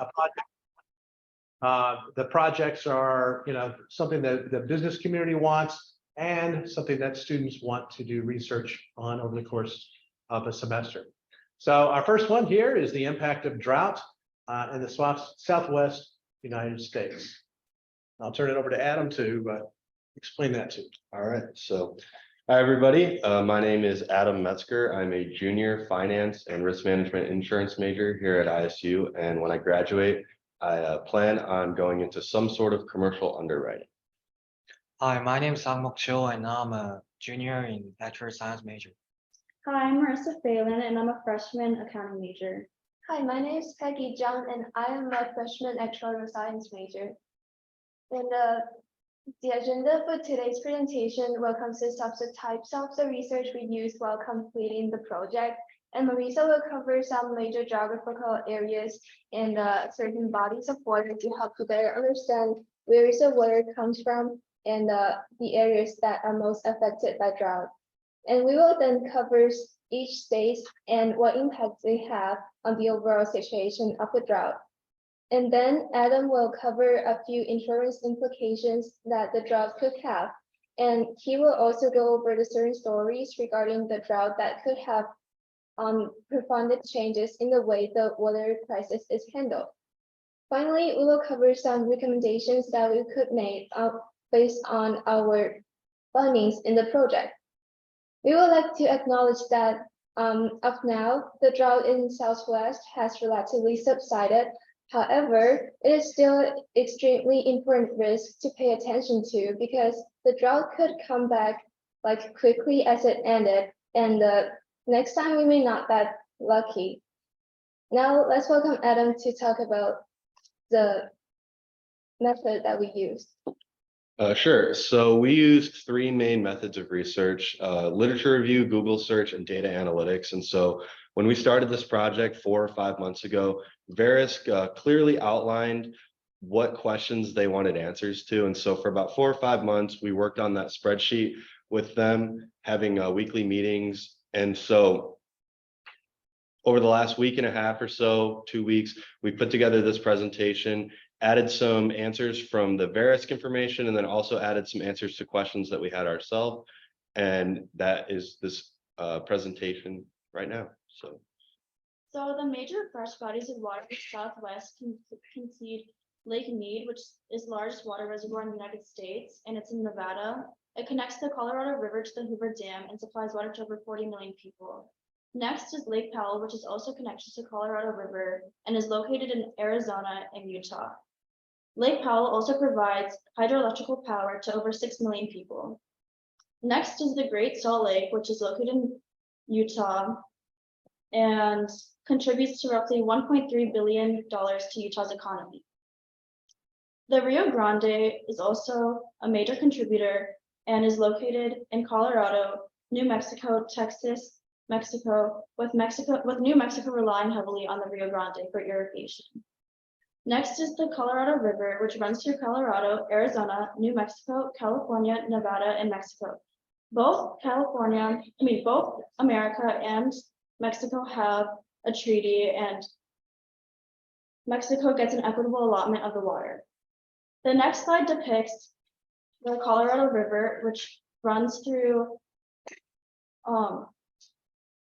a project. The projects are, something that the business community wants and something that students want to do research on over the course of a semester. So our first one here is the impact of drought in the Southwest United States. I'll turn it over to Adam to explain that to you. All right, so hi, everybody. My name is Adam Metzger. I'm a junior finance and risk management insurance major here at ISU. And when I graduate, I plan on going into some sort of commercial underwriting. Hi, my name is Sang-Mok Cho, and I'm a junior in actuarial science major. Hi, I'm Marissa Phelan, and I'm a freshman accounting major. Hi, my name is Peggy Zhang, and I am a freshman actuarial science major. And the agenda for today's presentation will consist of the types of the research we used while completing the project. And Marisa will cover some major geographical areas and certain bodies of water to help you better understand where the water comes from and the areas that are most affected by drought. And we will then cover each state and what impact they have on the overall situation of the drought. And then Adam will cover a few insurance implications that the drought could have. And he will also go over the certain stories regarding the drought that could have profound changes in the way the water crisis is handled. Finally, we will cover some recommendations that we could make based on our findings in the project. We would like to acknowledge that of now, the drought in Southwest has relatively subsided. However, it is still extremely important risk to pay attention to because the drought could come back like quickly as it ended, and next time we may not that lucky. Now let's welcome Adam to talk about the method that we used. Sure. So we used three main methods of research: literature review, Google search, and data analytics. And so when we started this project 4 or 5 months ago, Verisk clearly outlined what questions they wanted answers to. And so for about 4 or 5 months, we worked on that spreadsheet with them, having weekly meetings. And so over the last week and a half or so, 2 weeks, we put together this presentation, added some answers from the Verisk information, and then also added some answers to questions that we had ourselves. And that is this presentation right now. So the major fresh bodies of water in the Southwest concede Lake Mead, which is the largest water reservoir in the United States, and it's in Nevada. It connects the Colorado River to the Hoover Dam and supplies water to over 40 million people. Next is Lake Powell, which is also connected to the Colorado River and is located in Arizona and Utah. Lake Powell also provides hydroelectrical power to over 6 million people. Next is the Great Salt Lake, which is located in Utah and contributes to roughly $1.3 billion to Utah's economy. The Rio Grande is also a major contributor and is located in Colorado, New Mexico, Texas, Mexico, with New Mexico relying heavily on the Rio Grande for irrigation. Next is the Colorado River, which runs through Colorado, Arizona, New Mexico, California, Nevada, and Mexico. Both America and Mexico have a treaty, and Mexico gets an equitable allotment of the water. The next slide depicts the Colorado River, which runs through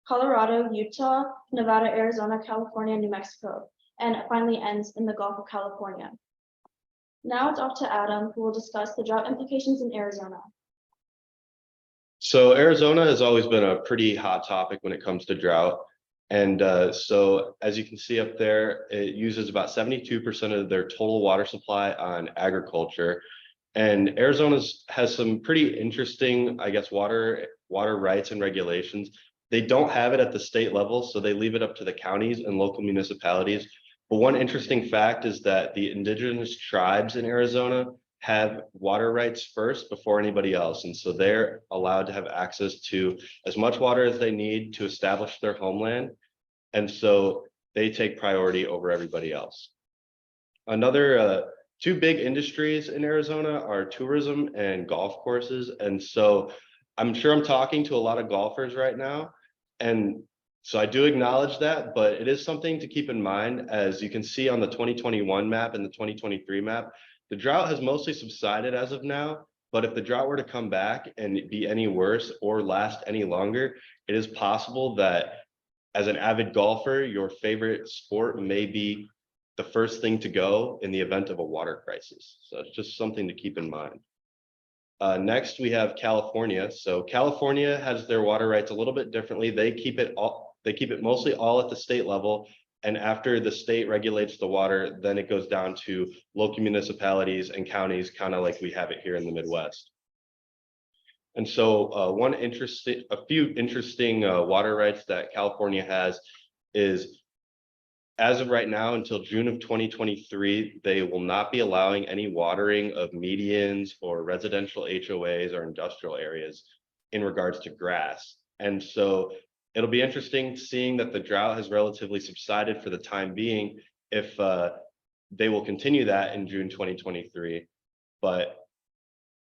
Colorado, Utah, Nevada, Arizona, California, New Mexico, and it finally ends in the Gulf of California. Now it's off to Adam, who will discuss the drought implications in Arizona. So Arizona has always been a pretty hot topic when it comes to drought. And so as you can see up there, it uses about 72% of their total water supply on agriculture. And Arizona has some pretty interesting, I guess, water rights and regulations. They don't have it at the state level, so they leave it up to the counties and local municipalities. But one interesting fact is that the indigenous tribes in Arizona have water rights first before anybody else. And so they're allowed to have access to as much water as they need to establish their homeland. And so they take priority over everybody else. Another two big industries in Arizona are tourism and golf courses. And so I'm sure I'm talking to a lot of golfers right now. And So I do acknowledge that, but it is something to keep in mind. As you can see on the 2021 map and the 2023 map, the drought has mostly subsided as of now. But if the drought were to come back and be any worse or last any longer, it is possible that as an avid golfer, your favorite sport may be the first thing to go in the event of a water crisis. So it's just something to keep in mind. Next, we have California. So California has their water rights a little bit differently. They keep it mostly all at the state level. And after the state regulates the water, then it goes down to local municipalities and counties, kind of like we have it here in the Midwest. And so a few interesting water rights that California has is, as of right now, until June of 2023, they will not be allowing any watering of medians or residential HOAs or industrial areas in regards to grass. And so it'll be interesting seeing that the drought has relatively subsided for the time being, if they will continue that in June 2023. But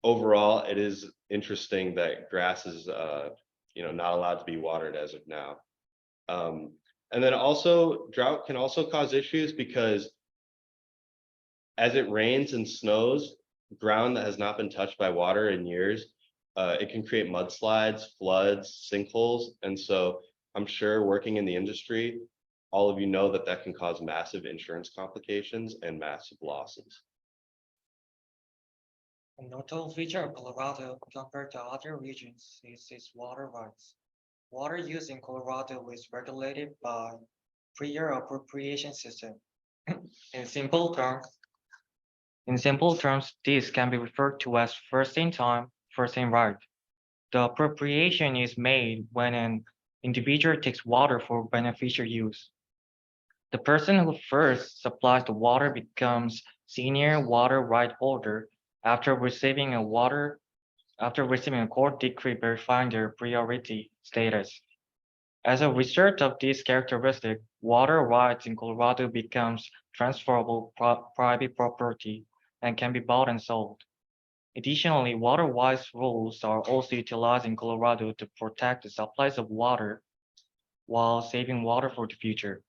overall, it is interesting that grass is not allowed to be watered as of now. And then also, drought can also cause issues because as it rains and snows, ground that has not been touched by water in years, it can create mudslides, floods, sinkholes. And so I'm sure working in the industry, all of you know that that can cause massive insurance complications and massive losses. A notable feature of Colorado compared to other regions is its water rights. Water use in Colorado is regulated by prior appropriation system. In simple terms, this can be referred to as first in time, first in right. The appropriation is made when an individual takes water for beneficial use. The person who first supplies the water becomes senior water right holder after receiving a court decree verifying their priority status. As a result of this characteristic, water rights in Colorado becomes transferable private property and can be bought and sold. Additionally, water rights rules are also utilized in Colorado to protect the supplies of water while saving water for the future.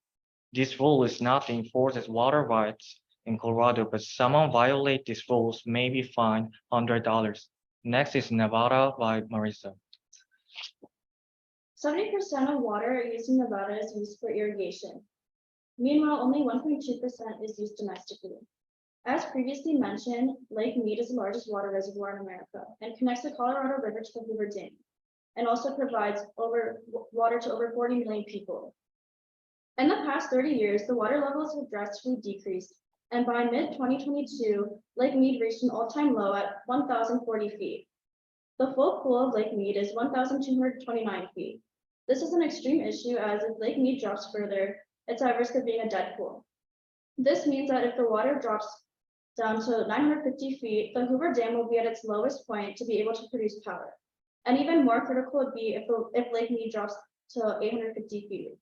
This rule is not enforced as water rights in Colorado, but someone violate these rules may be fined $100. Next is Nevada by Marissa. 70% of water used in Nevada is used for irrigation. Meanwhile, only 1.2% is used domestically. As previously mentioned, Lake Mead is the largest water reservoir in America and connects the Colorado River to the Hoover Dam, and also provides water to over 40 million people. In the past 30 years, the water levels have drastically decreased, and by mid-2022, Lake Mead reached an all-time low at 1,040 feet. The full pool of Lake Mead is 1,229 feet. This is an extreme issue, as if Lake Mead drops further, it's at risk of being a dead pool. This means that if the water drops down to 950 feet, the Hoover Dam will be at its lowest point to be able to produce power. And even more critical would be if Lake Mead drops to 850 feet.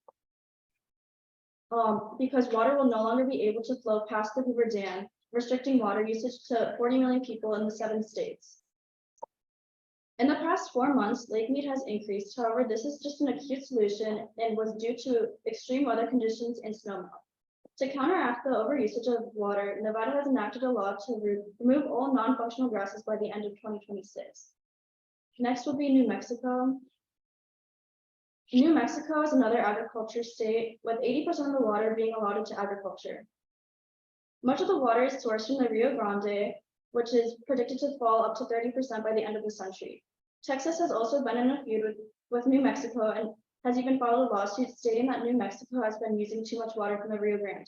Because water will no longer be able to flow past the Hoover Dam, restricting water usage to 40 million people in the 7 states. In the past 4 months, Lake Mead has increased. However, this is just an acute solution and was due to extreme weather conditions and snowmelt. To counteract the overusage of water, Nevada has enacted a law to remove all non-functional grasses by the end of 2026. Next will be New Mexico. New Mexico is another agriculture state, with 80% of the water being allotted to agriculture. Much of the water is sourced from the Rio Grande, which is predicted to fall up to 30% by the end of the century. Texas has also been in a feud with New Mexico and has even filed a lawsuit stating that New Mexico has been using too much water from the Rio Grande.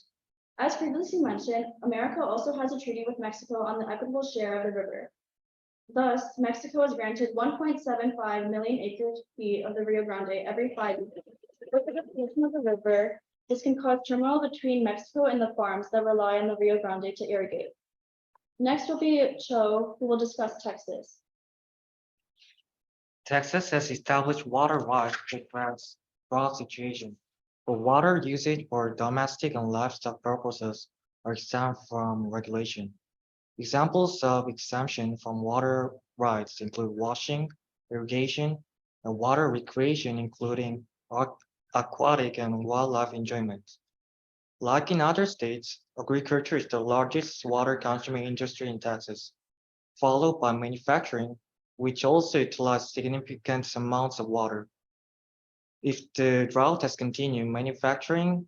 As previously mentioned, America also has a treaty with Mexico on the equitable share of the river. Thus, Mexico is granted 1.75 million acre-feet of the Rio Grande every 5 years. With the depletion of the river, this can cause turmoil between Mexico and the farms that rely on the Rio Grande to irrigate. Next will be Cho, who will discuss Texas. Texas has established water rights to address drought situation. For water usage for domestic and livestock purposes are exempt from regulation. Examples of exemption from water rights include washing, irrigation, and water recreation, including aquatic, and wildlife enjoyment. Like in other states, agriculture is the largest water-consuming industry in Texas, followed by manufacturing, which also utilizes significant amounts of water. If the drought has continued, manufacturing,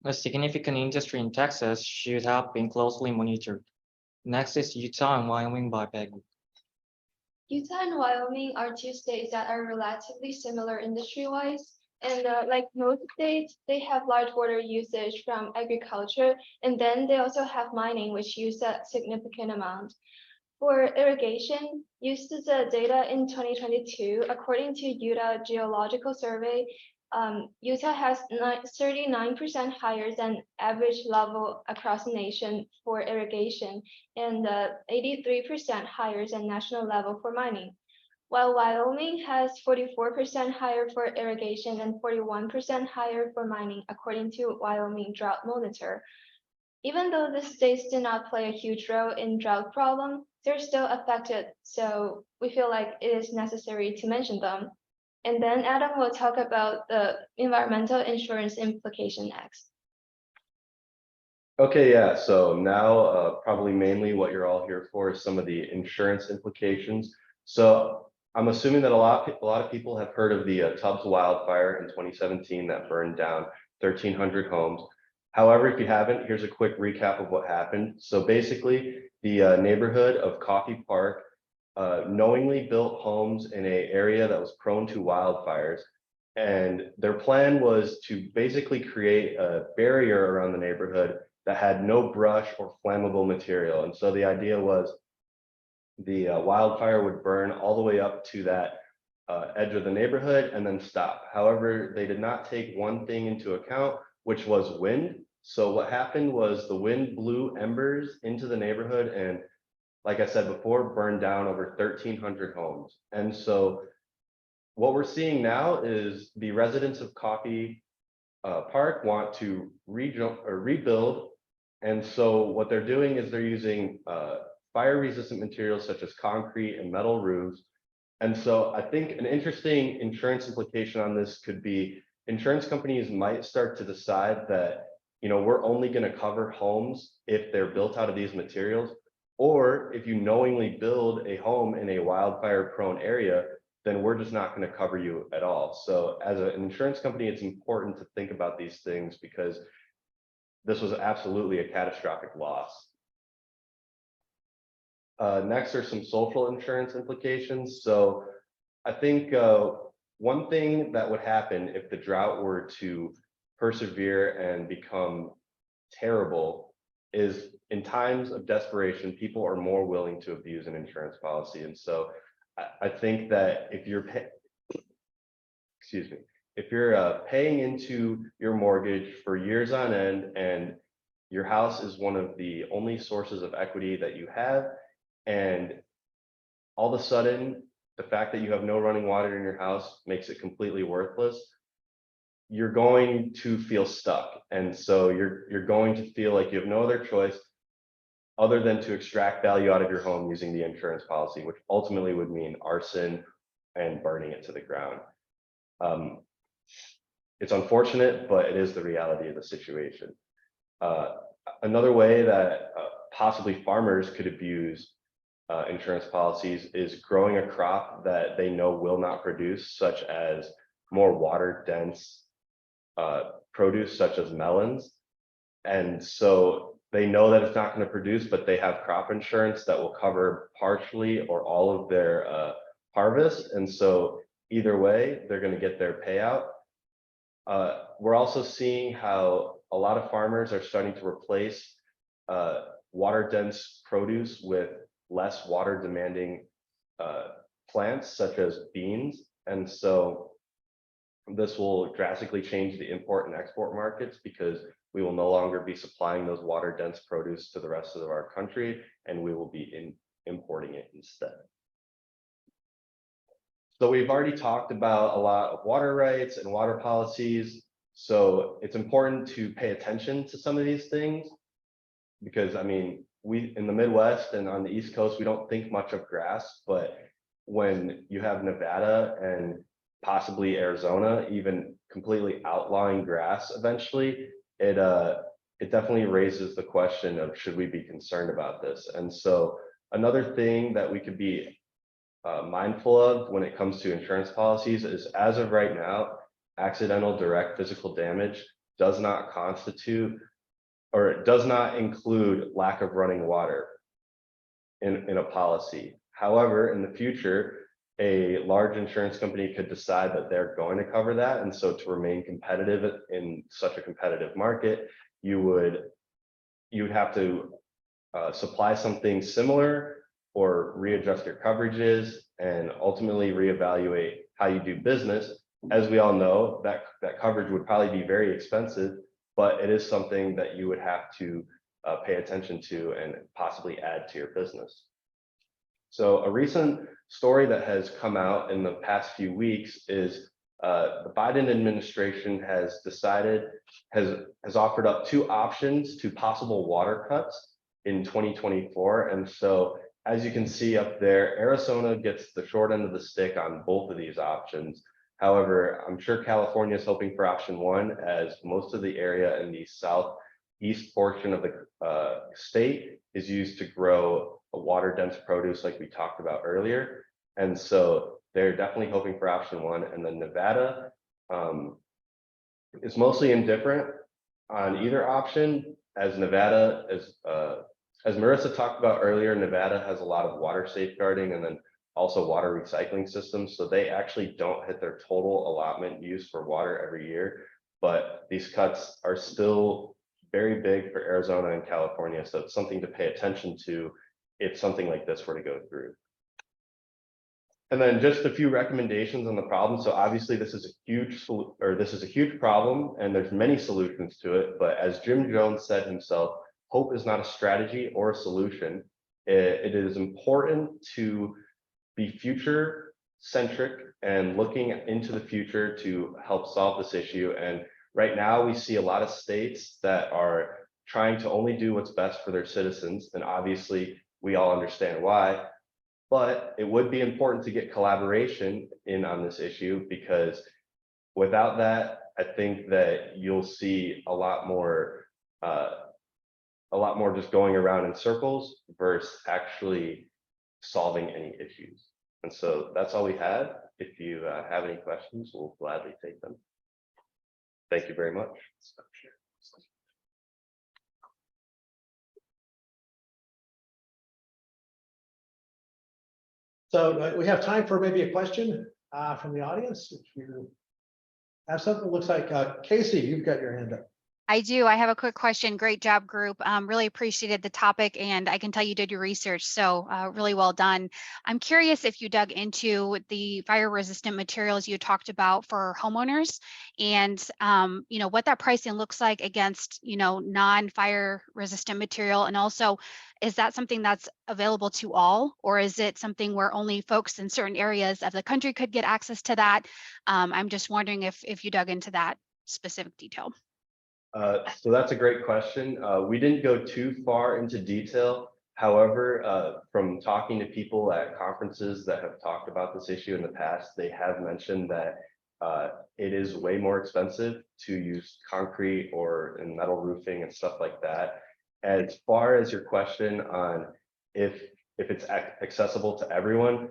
a significant industry in Texas, should have been closely monitored. Next is Utah and Wyoming by Peggy. Utah and Wyoming are two states that are relatively similar industry-wise. And like most states, they have large water usage from agriculture, and then they also have mining, which use a significant amount. For irrigation, uses the data in 2022, according to Utah Geological Survey, Utah has 39% higher than average level across the nation for irrigation and 83% higher than national level for mining. While Wyoming has 44% higher for irrigation and 41% higher for mining, according to Wyoming Drought Monitor. Even though the states do not play a huge role in drought problem, they're still affected, so we feel like it is necessary to mention them. And then Adam will talk about the environmental insurance implication next. Okay, yeah, so now probably mainly what you're all here for is some of the insurance implications. So I'm assuming that a lot of people have heard of the Tubbs wildfire in 2017 that burned down 1,300 homes. However, if you haven't, here's a quick recap of what happened. So basically, the neighborhood of Coffey Park knowingly built homes in an area that was prone to wildfires. And their plan was to basically create a barrier around the neighborhood that had no brush or flammable material. And so the idea was the wildfire would burn all the way up to that edge of the neighborhood and then stop. However, they did not take one thing into account, which was wind. So what happened was the wind blew embers into the neighborhood and, like I said before, burned down over 1,300 homes. And so what we're seeing now is the residents of Coffey Park want to rebuild. And so what they're doing is they're using fire resistant materials such as concrete and metal roofs. And so I think an interesting insurance implication on this could be insurance companies might start to decide that, you know, we're only going to cover homes if they're built out of these materials, or if you knowingly build a home in a wildfire prone area, then we're just not going to cover you at all. So as an insurance company, it's important to think about these things because this was absolutely a catastrophic loss. Next are some social insurance implications. So I think one thing that would happen if the drought were to persevere and become terrible is in times of desperation, people are more willing to abuse an insurance policy. And so I think that if you're paying into your mortgage for years on end and your house is one of the only sources of equity that you have, and all of a sudden the fact that you have no running water in your house makes it completely worthless, you're going to feel stuck. And so you're going to feel like you have no other choice other than to extract value out of your home using the insurance policy, which ultimately would mean arson and burning it to the ground. It's unfortunate, but it is the reality of the situation. Another way that possibly farmers could abuse insurance policies is growing a crop that they know will not produce, such as more water dense produce, such as melons. And so they know that it's not going to produce, but they have crop insurance that will cover partially or all of their harvest. And so either way, they're going to get their payout. We're also seeing how a lot of farmers are starting to replace water dense produce with less water demanding plants such as beans. And so this will drastically change the import and export markets because we will no longer be supplying those water dense produce to the rest of our country, and we will be importing it instead. So we've already talked about a lot of water rights and water policies. So it's important to pay attention to some of these things because, I mean, we in the Midwest and on the East Coast, we don't think much of grass, but when you have Nevada and possibly Arizona even completely outlawing grass eventually, it definitely raises the question of should we be concerned about this? And so another thing that we could be mindful of when it comes to insurance policies is, as of right now, accidental direct physical damage does not constitute, or it does not include lack of running water in a policy. However, in the future, a large insurance company could decide that they're going to cover that. And so to remain competitive in such a competitive market, you would have to supply something similar or readjust your coverages and ultimately reevaluate how you do business. As we all know, that coverage would probably be very expensive, but it is something that you would have to pay attention to and possibly add to your business. So a recent story that has come out in the past few weeks is the Biden administration has offered up 2 options to possible water cuts in 2024. And so as you can see up there, Arizona gets the short end of the stick on both of these options. However, I'm sure California is hoping for option 1, as most of the area in the southeast portion of the state is used to grow a water dense produce like we talked about earlier. And so they're definitely hoping for option 1. And then Nevada is mostly indifferent on either option, as Nevada, as Marissa talked about earlier, Nevada has a lot of water safeguarding and then also water recycling systems. So they actually don't hit their total allotment use for water every year, but these cuts are still very big for Arizona and California. So it's something to pay attention to if something like this were to go through. And then just a few recommendations on the problem. So obviously this is a huge problem and there's many solutions to it. But as Jim Jones said himself, hope is not a strategy or a solution. It is important to be future centric and looking into the future to help solve this issue. And right now we see a lot of states that are trying to only do what's best for their citizens. And obviously we all understand why, but it would be important to get collaboration in on this issue, because without that, I think that you'll see a lot more just going around in circles versus actually solving any issues. And so that's all we had. If you have any questions, we'll gladly take them. Thank you very much. So we have time for maybe a question from the audience. If you have something that looks like Casey, you've got your hand up. I do. I have a quick question. Great job, group. Really appreciated the topic, and I can tell you did your research, so really well done. I'm curious if you dug into the fire-resistant materials you talked about for homeowners, and what that pricing looks like against non-fire resistant material, and also is that something that's available to all, or is it something where only folks in certain areas of the country could get access to that? I'm just wondering if you dug into that specific detail. So that's a great question. We didn't go too far into detail. However, from talking to people at conferences that have talked about this issue in the past, they have mentioned that it is way more expensive to use concrete or in metal roofing and stuff like that. As far as your question on if it's accessible to everyone,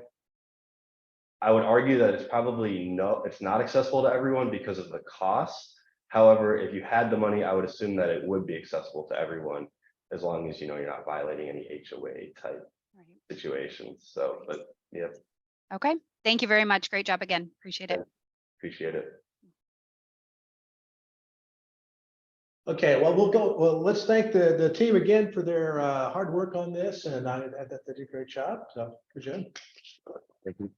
I would argue that it's not accessible to everyone because of the cost. However, if you had the money, I would assume that it would be accessible to everyone, as long as you're not violating any HOA type situations. So, but yeah. Okay, thank you very much. Great job again. Appreciate it. Appreciate it. Okay, well, let's thank the team again for their hard work on this, and I thought they did a great job. So good job. Thank you.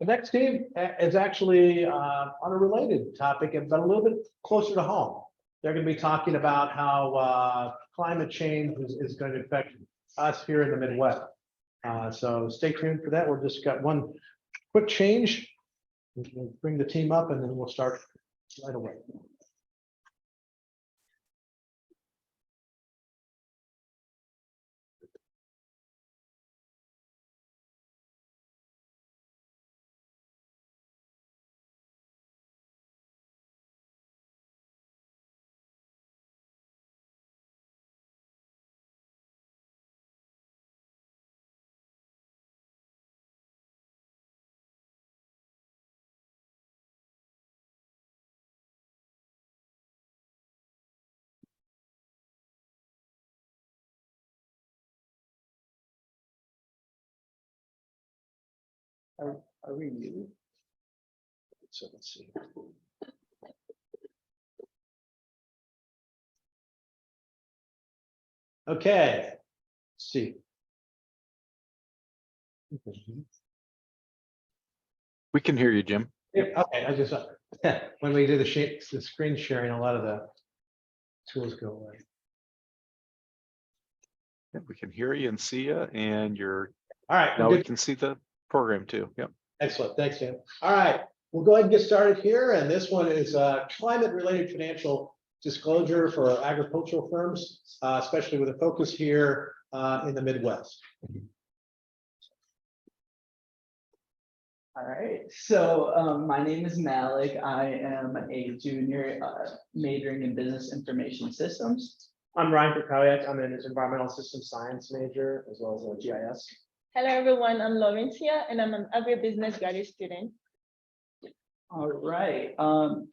The next team is actually on a related topic, but a little bit closer to home. They're going to be talking about how climate change is going to affect us here in the Midwest. So stay tuned for that. We've just got one quick change. We'll bring the team up and then we'll start right away. Are we muted? So let's see. Okay, let's see. We can hear you, Jim. Yeah, okay, I just, when we do the screen sharing, a lot of the tools go away. Yeah, we can hear you and see you, and you're All right, now we're we good. can see the program too. Yep. Excellent, thanks, Dan. All right, we'll go ahead and get started here, and this one is climate-related financial disclosure for agricultural firms, especially with a focus here in the Midwest. All right, so my name is Malik. I am a junior majoring in business information systems. I'm Ryan Krakowiak. I'm an environmental systems science major as well as a GIS. Hello, everyone. I'm Laurencia, and I'm an agribusiness graduate student. All right. All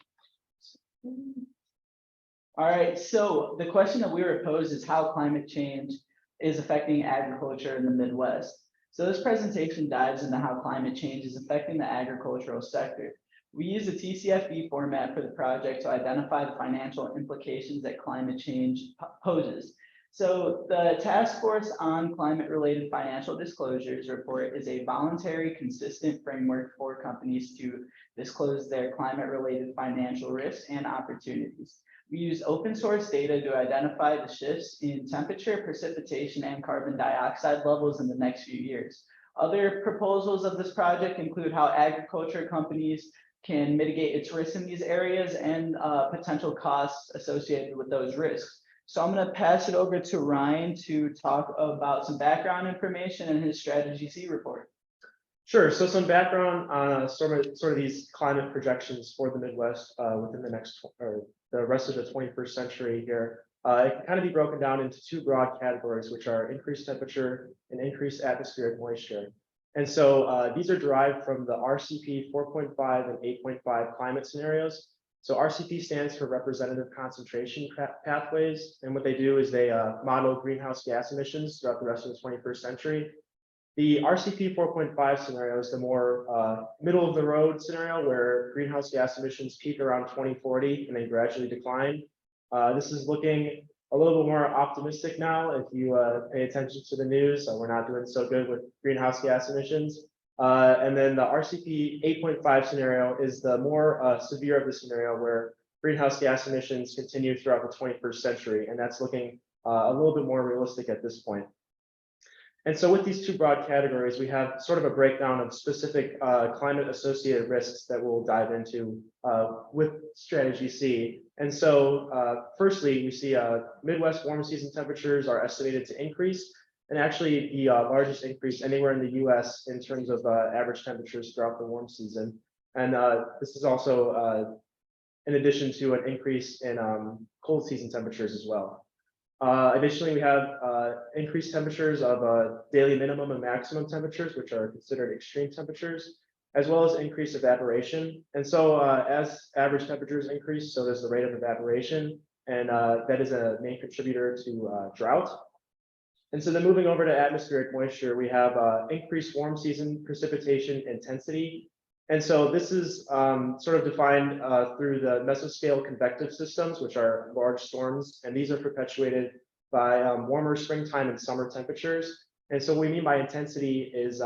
right, so the question that we were posed is how climate change is affecting agriculture in the Midwest. So this presentation dives into how climate change is affecting the agricultural sector. We use a TCFD format for the project to identify the financial implications that climate change poses. So the Task Force on Climate-Related Financial Disclosures report is a voluntary, consistent framework for companies to disclose their climate-related financial risks and opportunities. We use open source data to identify the shifts in temperature, precipitation, and carbon dioxide levels in the next few years. Other proposals of this project include how agriculture companies can mitigate its risks in these areas and potential costs associated with those risks. So I'm going to pass it over to Ryan to talk about some background information in his Strategy C report. Sure. So some background on sort of these climate projections for the Midwest within the next or the rest of the 21st century here. It can kind of be broken down into two broad categories, which are increased temperature and increased atmospheric moisture. And so these are derived from the RCP 4.5 and 8.5 climate scenarios. So RCP stands for Representative Concentration Pathways. And what they do is they model greenhouse gas emissions throughout the rest of the 21st century. The RCP 4.5 scenario is the more middle of the road scenario where greenhouse gas emissions peak around 2040 and then gradually decline. This is looking a little bit more optimistic now. If you pay attention to the news, we're not doing so good with greenhouse gas emissions. And then the RCP 8.5 scenario is the more severe of the scenario where greenhouse gas emissions continue throughout the 21st century. And that's looking a little bit more realistic at this point. And so with these two broad categories, we have sort of a breakdown of specific climate associated risks that we'll dive into with Strategy C. And so firstly, we see Midwest warm season temperatures are estimated to increase, and actually the largest increase anywhere in the US in terms of average temperatures throughout the warm season. And this is also in addition to an increase in cold season temperatures as well. Additionally, we have increased temperatures of daily minimum and maximum temperatures, which are considered extreme temperatures, as well as increased evaporation. And so as average temperatures increase, so does the rate of evaporation, and that is a main contributor to drought. And so then moving over to atmospheric moisture, we have increased warm season precipitation intensity. And so this is sort of defined through the mesoscale convective systems, which are large storms, and these are perpetuated by warmer springtime and summer temperatures. And so what we mean by intensity is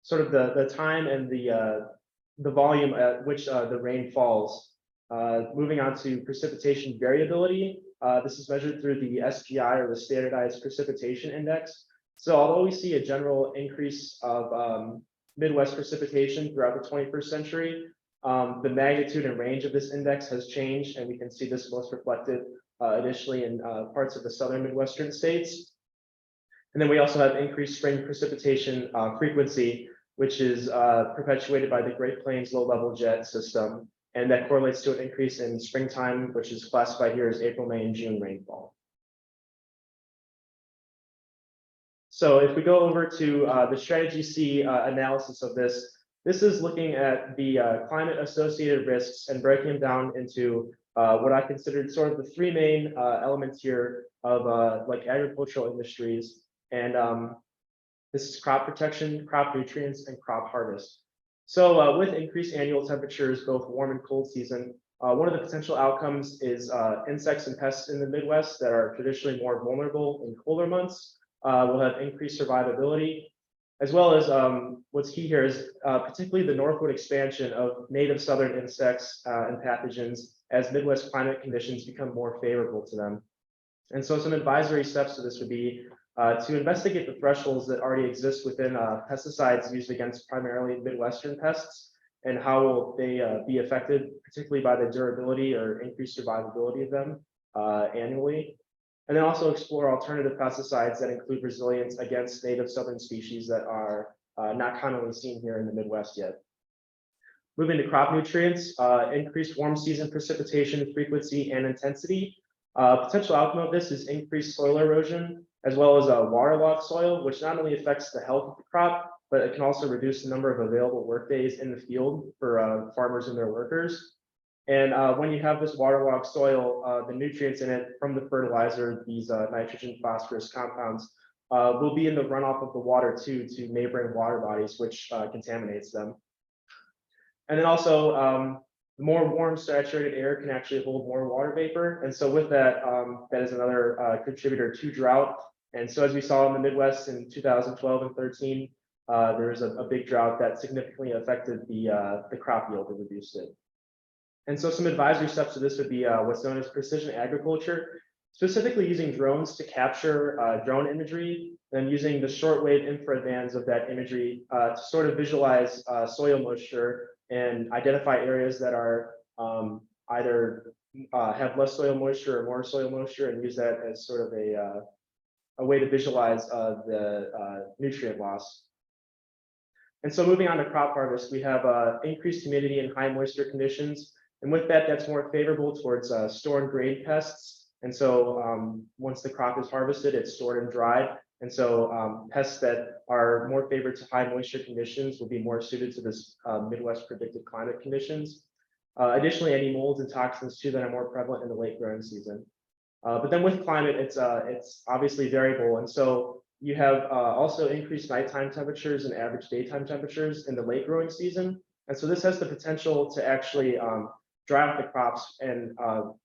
sort of the time and the volume at which the rain falls. Moving on to precipitation variability, this is measured through the SPI, or the Standardized Precipitation Index. So although we see a general increase of Midwest precipitation throughout the 21st century, the magnitude and range of this index has changed, and we can see this most reflected initially in parts of the southern Midwestern states. And then we also have increased spring precipitation frequency, which is perpetuated by the Great Plains low-level jet system, and that correlates to an increase in springtime, which is classified here as April, May, and June rainfall. So if we go over to the Strategy C analysis of this, this is looking at the climate associated risks and breaking them down into what I considered sort of the three main elements here of like agricultural industries. And This is crop protection, crop nutrients, and crop harvest. So with increased annual temperatures, both warm and cold season, one of the potential outcomes is insects and pests in the Midwest that are traditionally more vulnerable in colder months will have increased survivability, as well as what's key here is particularly the northward expansion of native southern insects and pathogens as Midwest climate conditions become more favorable to them. And so some advisory steps to this would be to investigate the thresholds that already exist within pesticides used against primarily Midwestern pests, and how will they be affected, particularly by the durability or increased survivability of them annually. And then also explore alternative pesticides that include resilience against native southern species that are not commonly seen here in the Midwest yet. Moving to crop nutrients, increased warm season precipitation frequency and intensity. Potential outcome of this is increased soil erosion, as well as waterlogged soil, which not only affects the health of the crop, but it can also reduce the number of available workdays in the field for farmers and their workers. And when you have this waterlogged soil, the nutrients in it from the fertilizer, these nitrogen, phosphorus compounds, will be in the runoff of the water to neighboring water bodies, which contaminates them. And then also, more warm saturated air can actually hold more water vapor. And so with that, that is another contributor to drought. And so as we saw in the Midwest in 2012 and 13, there was a big drought that significantly affected the crop yield and reduced it. And so some advisory steps to this would be what's known as precision agriculture, specifically using drones to capture drone imagery, and using the shortwave infrared bands of that imagery to sort of visualize soil moisture and identify areas that are either have less soil moisture or more soil moisture, and use that as sort of a way to visualize the nutrient loss. And so moving on to crop harvest, we have increased humidity and high moisture conditions. And with that, that's more favorable towards store and grade pests. And so once the crop is harvested, it's stored and dried. And so pests that are more favored to high moisture conditions will be more suited to this Midwest predicted climate conditions. Additionally, any molds and toxins too that are more prevalent in the late growing season. But then with climate, it's obviously variable. And so you have also increased nighttime temperatures and average daytime temperatures in the late growing season. And so this has the potential to actually dry out the crops and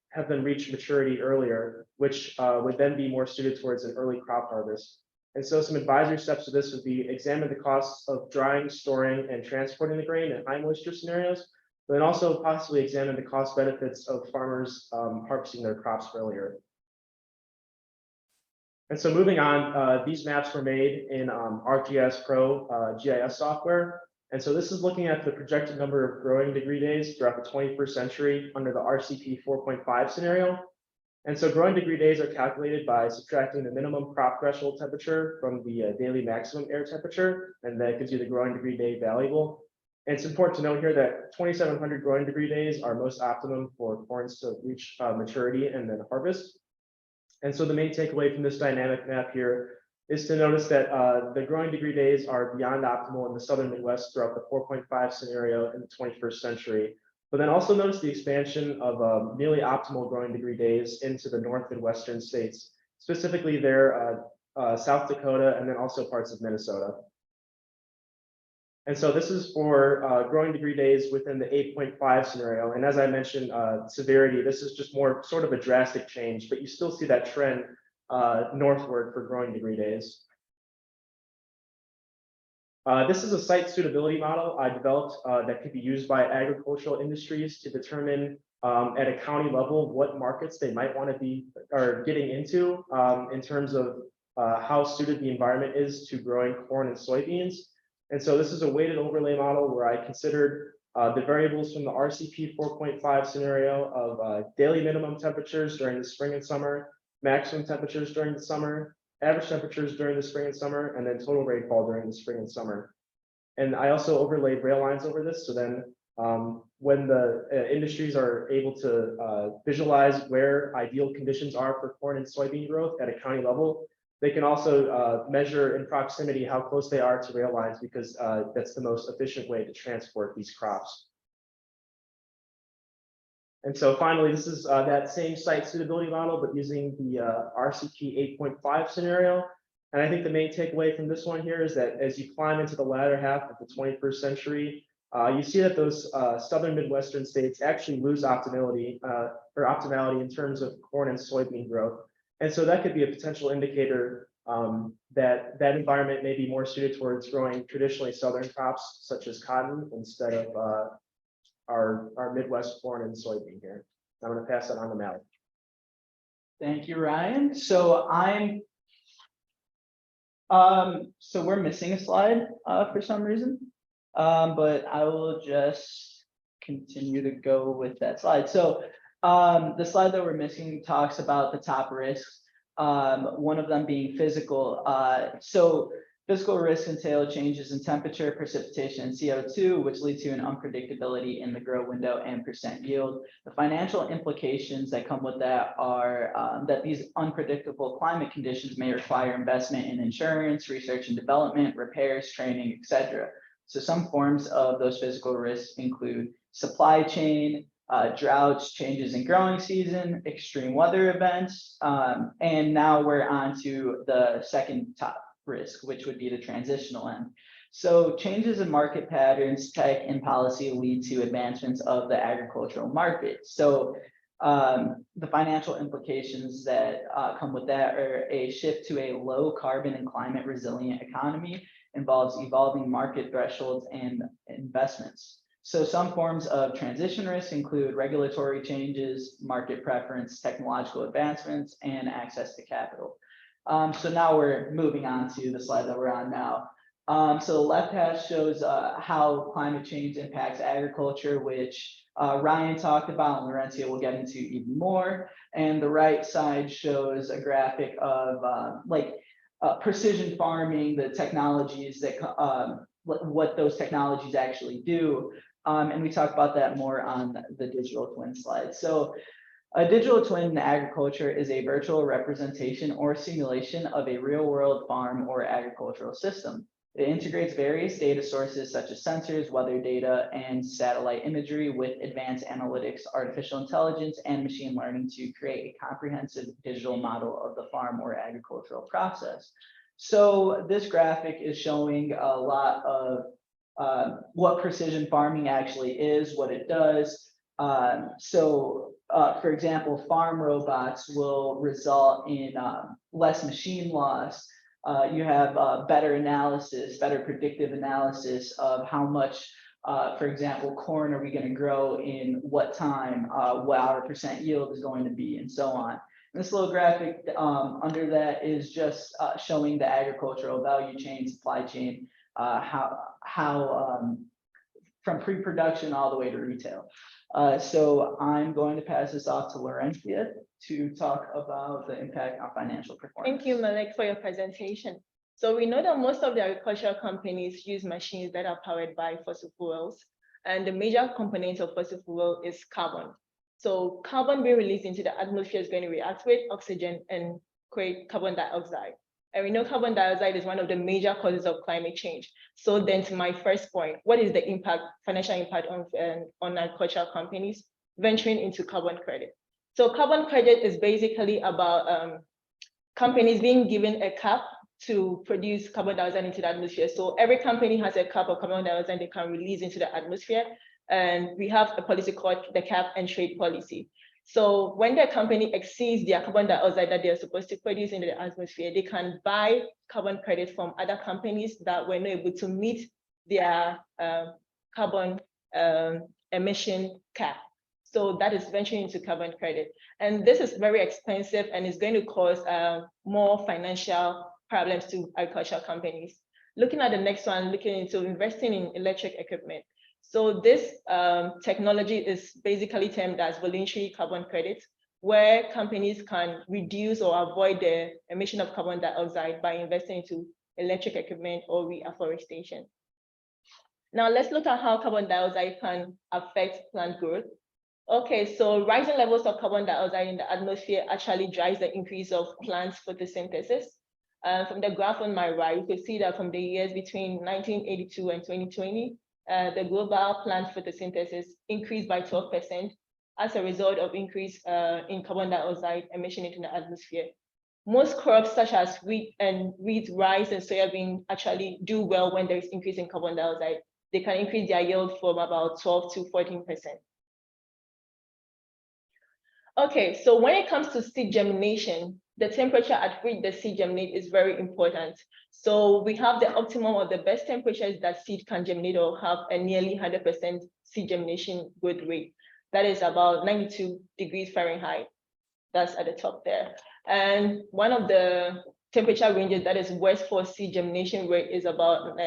have them reach maturity earlier, which would then be more suited towards an early crop harvest. And so some advisory steps to this would be examine the costs of drying, storing, and transporting the grain in high moisture scenarios, but then also possibly examine the cost benefits of farmers harvesting their crops earlier. And so moving on, these maps were made in ArcGIS Pro GIS software. And so this is looking at the projected number of growing degree days throughout the 21st century under the RCP 4.5 scenario. And so growing degree days are calculated by subtracting the minimum crop threshold temperature from the daily maximum air temperature, and that gives you the growing degree day valuable. And it's important to note here that 2,700 growing degree days are most optimum for corns to reach maturity and then harvest. And so the main takeaway from this dynamic map here is to notice that the growing degree days are beyond optimal in the southern Midwest throughout the 4.5 scenario in the 21st century. But then also notice the expansion of nearly optimal growing degree days into the north and western states, specifically there, South Dakota, and then also parts of Minnesota. And so this is for growing degree days within the 8.5 scenario. And as I mentioned, severity, this is just more sort of a drastic change, but you still see that trend northward for growing degree days. This is a site suitability model I developed that could be used by agricultural industries to determine at a county level what markets they might want to be getting into in terms of how suited the environment is to growing corn and soybeans. And so this is a weighted overlay model where I considered the variables from the RCP 4.5 scenario of daily minimum temperatures during the spring and summer, maximum temperatures during the summer, average temperatures during the spring and summer, and then total rainfall during the spring and summer. And I also overlaid rail lines over this. So then when the industries are able to visualize where ideal conditions are for corn and soybean growth at a county level, they can also measure in proximity how close they are to rail lines, because that's the most efficient way to transport these crops. And so finally, this is that same site suitability model, but using the RCP 8.5 scenario. And I think the main takeaway from this one here is that as you climb into the latter half of the 21st century, you see that those southern Midwestern states actually lose optimality in terms of corn and soybean growth. And so that could be a potential indicator that that environment may be more suited towards growing traditionally southern crops such as cotton instead of our Midwest corn and soybean here. I'm going to pass that on to Malik. Thank you, Ryan. So so we're missing a slide for some reason, but I will just continue to go with that slide. So the slide that we're missing talks about the top risks, one of them being physical. So physical risks entail changes in temperature, precipitation, and CO2, which lead to an unpredictability in the grow window and percent yield. The financial implications that come with that are that these unpredictable climate conditions may require investment in insurance, research and development, repairs, training, etc. So some forms of those physical risks include supply chain, droughts, changes in growing season, extreme weather events, and now we're on to the second top risk, which would be the transitional end. So changes in market patterns, tech, and policy lead to advancements of the agricultural market. So the financial implications that come with that are a shift to a low carbon and climate resilient economy involves evolving market thresholds and investments. So some forms of transition risk include regulatory changes, market preference, technological advancements, and access to capital. So now we're moving on to the slide that we're on now. So the left half shows how climate change impacts agriculture, which Ryan talked about and Laurentia will get into even more. And the right side shows a graphic of precision farming, the technologies that what those technologies actually do. And we talk about that more on the digital twin slide. So a digital twin in agriculture is a virtual representation or simulation of a real-world farm or agricultural system. It integrates various data sources such as sensors, weather data, and satellite imagery with advanced analytics, artificial intelligence, and machine learning to create a comprehensive digital model of the farm or agricultural process. So this graphic is showing a lot of what precision farming actually is, what it does. For example, farm robots will result in less machine loss. You have better analysis, better predictive analysis of how much, for example, corn are we going to grow in what time, what our percent yield is going to be, and so on. This little graphic under that is just showing the agricultural value chain, supply chain, how from pre-production all the way to retail. So I'm going to pass this off to Laurentia to talk about the impact on financial performance. Thank you, Malik, for your presentation. So we know that most of the agricultural companies use machines that are powered by fossil fuels, and the major component of fossil fuel is carbon. So carbon being released into the atmosphere is going to react with oxygen and create carbon dioxide. And we know carbon dioxide is one of the major causes of climate change. So then to my first point, what is the impact, financial impact on agricultural companies venturing into carbon credit? So carbon credit is basically about companies being given a cap to produce carbon dioxide into the atmosphere. So every company has a cap of carbon dioxide they can release into the atmosphere. And we have a policy called the cap and trade policy. So when the company exceeds their carbon dioxide that they're supposed to produce in the atmosphere, they can buy carbon credit from other companies that were not able to meet their carbon emission cap. So that is venturing into carbon credit. And this is very expensive and is going to cause more financial problems to agricultural companies. Looking at the next one, looking into investing in electric equipment. So this technology is basically termed as voluntary carbon credits, where companies can reduce or avoid the emission of carbon dioxide by investing into electric equipment or reforestation. Now let's look at how carbon dioxide can affect plant growth. Okay, so rising levels of carbon dioxide in the atmosphere actually drives the increase of plants photosynthesis. From the graph on my right, you can see that from the years between 1982 and 2020, the global plant photosynthesis increased by 12% as a result of increase in carbon dioxide emission into the atmosphere. most crops such as wheat, rice, and soybean actually do well when there is increase in carbon dioxide. They can increase their yield from about 12 to 14%. Okay, so when it comes to seed germination, the temperature at which the seed germinate is very important. So we have the optimum or the best temperatures that seed can germinate or have a nearly 100% seed germination growth rate. That is about 92 degrees Fahrenheit. That's at the top there. And one of the temperature ranges that is worst for seed germination rate is about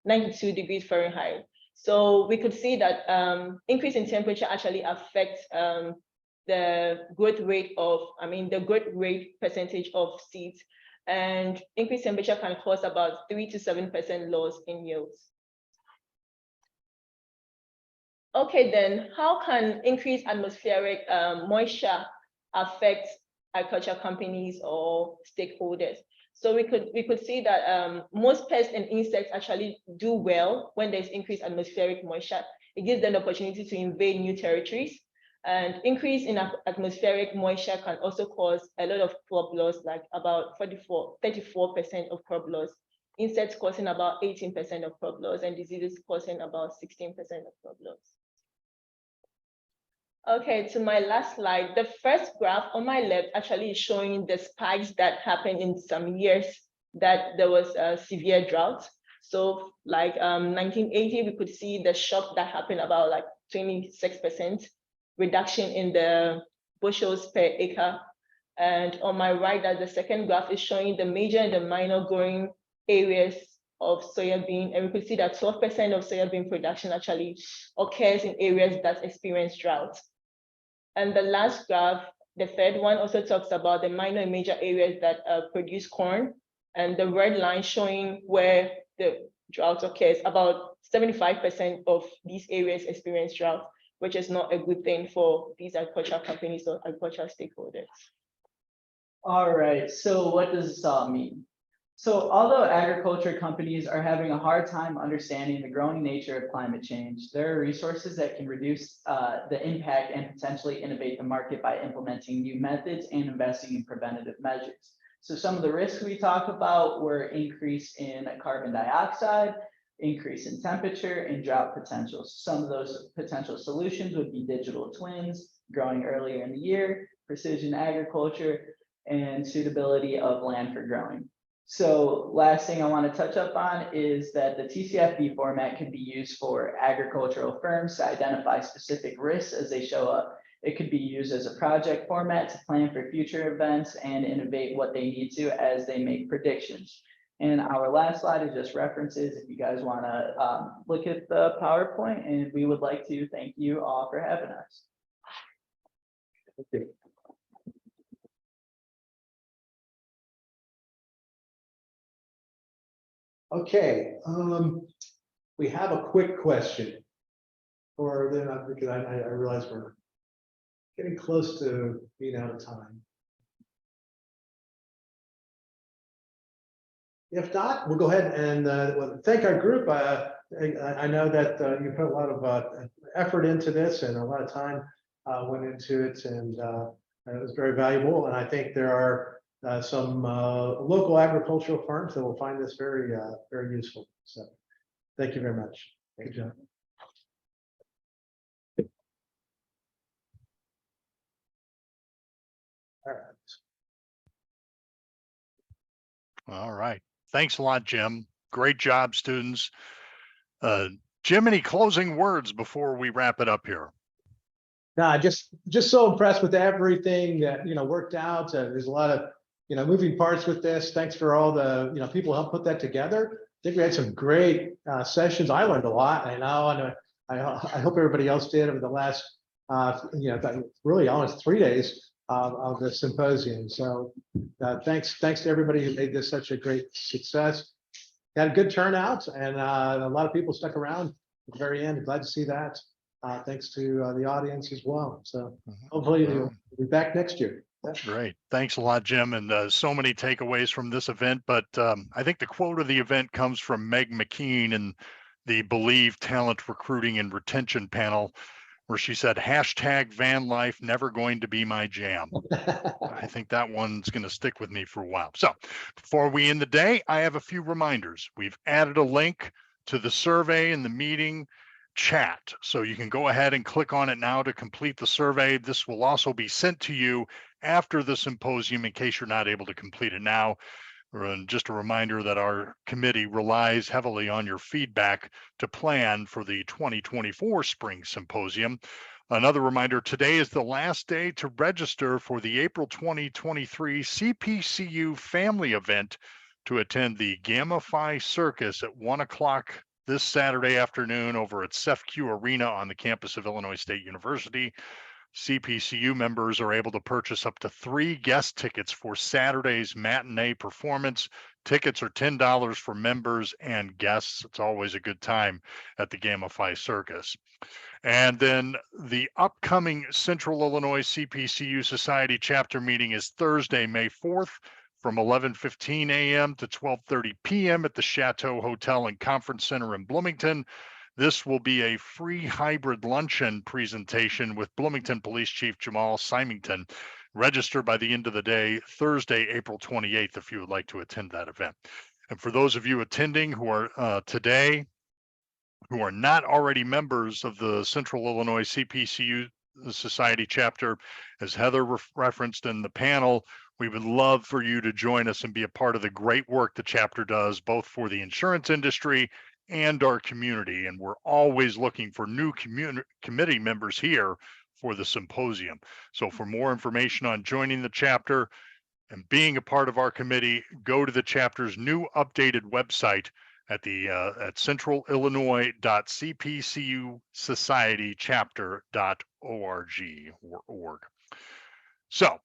92 degrees Fahrenheit. So we could see that increase in temperature actually affects the growth rate of, the growth rate percentage of seeds, and increased temperature can cause about 3 to 7% loss in yields. Okay, then how can increased atmospheric moisture affect agriculture companies or stakeholders? So we could see that most pests and insects actually do well when there's increased atmospheric moisture. It gives them the opportunity to invade new territories. And increase in atmospheric moisture can also cause a lot of crop loss, like about 34% of crop loss. Insects causing about 18% of crop loss, and diseases causing about 16% of crop loss. Okay, to my last slide, the first graph on my left actually is showing the spikes that happened in some years that there was a severe drought. So like 1980, we could see the shock that happened about like 26% reduction in the bushels per acre. And on my right, that the second graph is showing the major and the minor growing areas of soybean. And we could see that 12% of soybean production actually occurs in areas that experience drought. And the last graph, the third one, also talks about the minor and major areas that produce corn. And the red line showing where the drought occurs, about 75% of these areas experience drought, which is not a good thing for these agricultural companies or agricultural stakeholders. All right, so what does this all mean? So although agriculture companies are having a hard time understanding the growing nature of climate change, there are resources that can reduce the impact and potentially innovate the market by implementing new methods and investing in preventative measures. So some of the risks we talked about were increase in carbon dioxide, increase in temperature, and drought potential. Some of those potential solutions would be digital twins, growing earlier in the year, precision agriculture, and suitability of land for growing. So last thing I want to touch up on is that the TCFD format can be used for agricultural firms to identify specific risks as they show up. It could be used as a project format to plan for future events and innovate what they need to as they make predictions. And our last slide is just references if you guys want to look at the PowerPoint, and we would like to thank you all for having us. Thank you. Okay, we have a quick question. Or then because I realize we're getting close to being out of time. If not, we'll go ahead and thank our group. I know that you put a lot of effort into this and a lot of time went into it, and it was very valuable. And I think there are some local agricultural firms that will find this very, very useful. So thank you very much. Good job. All right. All right. Thanks a lot, Jim. Great job, students. Jim, any closing words before we wrap it up here? No, just so impressed with everything that worked out. There's a lot of moving parts with this. Thanks for all the people who helped put that together. I think we had some great sessions. I learned a lot. I hope everybody else did over the last really almost 3 days of the symposium. So thanks to everybody who made this such a great success. Had a good turnout, and a lot of people stuck around at the very end. Glad to see that. Thanks to the audience as well. So hopefully we'll be back next year. Great. Thanks a lot, Jim. And so many takeaways from this event. But I think the quote of the event comes from Meg McKean in the Believe Talent Recruiting and Retention panel, where she said, hashtag van life never going to be my jam. I think that one's going to stick with me for a while. So before we end the day, I have a few reminders. We've added a link to the survey in the meeting chat. So you can go ahead and click on it now to complete the survey. This will also be sent to you after the symposium in case you're not able to complete it now. And just a reminder that our committee relies heavily on your feedback to plan for the 2024 Spring Symposium. Another reminder, today is the last day to register for the April 2023 CPCU family event to attend the Gamma Phi Circus at 1 o'clock this Saturday afternoon over at CEFCU Arena on the campus of Illinois State University. CPCU members are able to purchase up to 3 guest tickets for Saturday's matinee performance. Tickets are $10 for members and guests. It's always a good time at the Gamma Phi Circus. And then the upcoming Central Illinois CPCU Society chapter meeting is Thursday, May 4th from 11:15 a.m. to 12:30 p.m. at the Chateau Hotel and Conference Center in Bloomington. This will be a free hybrid luncheon presentation with Bloomington Police Chief Jamal Symington. Register by the end of the day, Thursday, April 28th, if you would like to attend that event. And for those of you attending who are today, who are not already members of the Central Illinois CPCU Society chapter, as Heather referenced in the panel, we would love for you to join us and be a part of the great work the chapter does, both for the insurance industry and our community. And we're always looking for new committee members here for the symposium. So for more information on joining the chapter and being a part of our committee, go to the chapter's new updated website at the at centralillinois.cpcusocietychapter.org. So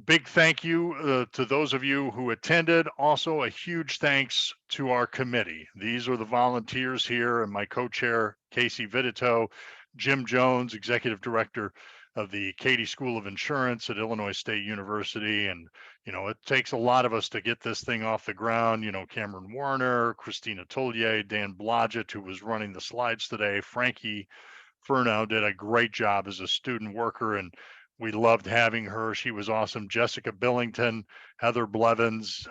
big thank you to those of you who attended. Also a huge thanks to our committee. These are the volunteers here and my co-chair, Casey Vidito, Jim Jones, Executive Director of the Katy School of Insurance at Illinois State University. And, you know, it takes a lot of us to get this thing off the ground. You know, Cameron Warner, Christina Tollier, Dan Blodgett, who was running the slides today, Frankie Furnow did a great job as a student worker, and we loved having her. She was awesome. Jessica Billington, Heather Blevins,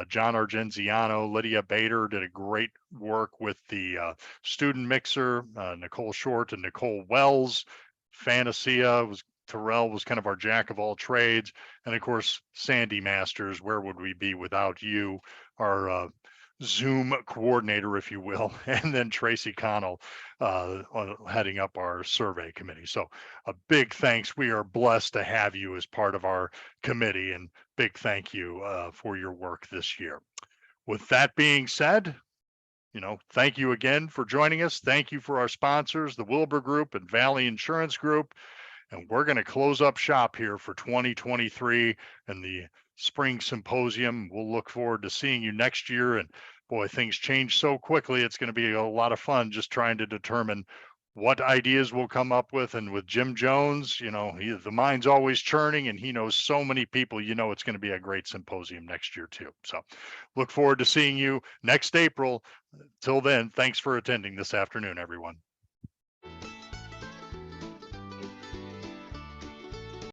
John Argenziano, Lydia Bader did a great work with the student mixer, Nicole Short and Nicole Wells. Fantasia was Terrell was kind of our jack of all trades. And of course, Sandy Masters, where would we be without you, our Zoom coordinator, if you will, and then Tracy Connell heading up our survey committee. So a big thanks. We are blessed to have you as part of our committee, and big thank you for your work this year. With that being said, you know, thank you again for joining us. Thank you for our sponsors, the Wilbur Group and Valley Insurance Group. And we're going to close up shop here for 2023 and the Spring Symposium. We'll look forward to seeing you next year. And boy, things change so quickly. It's going to be a lot of fun just trying to determine what ideas we'll come up with. And with Jim Jones, you know, the mind's always churning and he knows so many people. You know, it's going to be a great symposium next year too. So look forward to seeing you next April. Till then, thanks for attending this afternoon, everyone.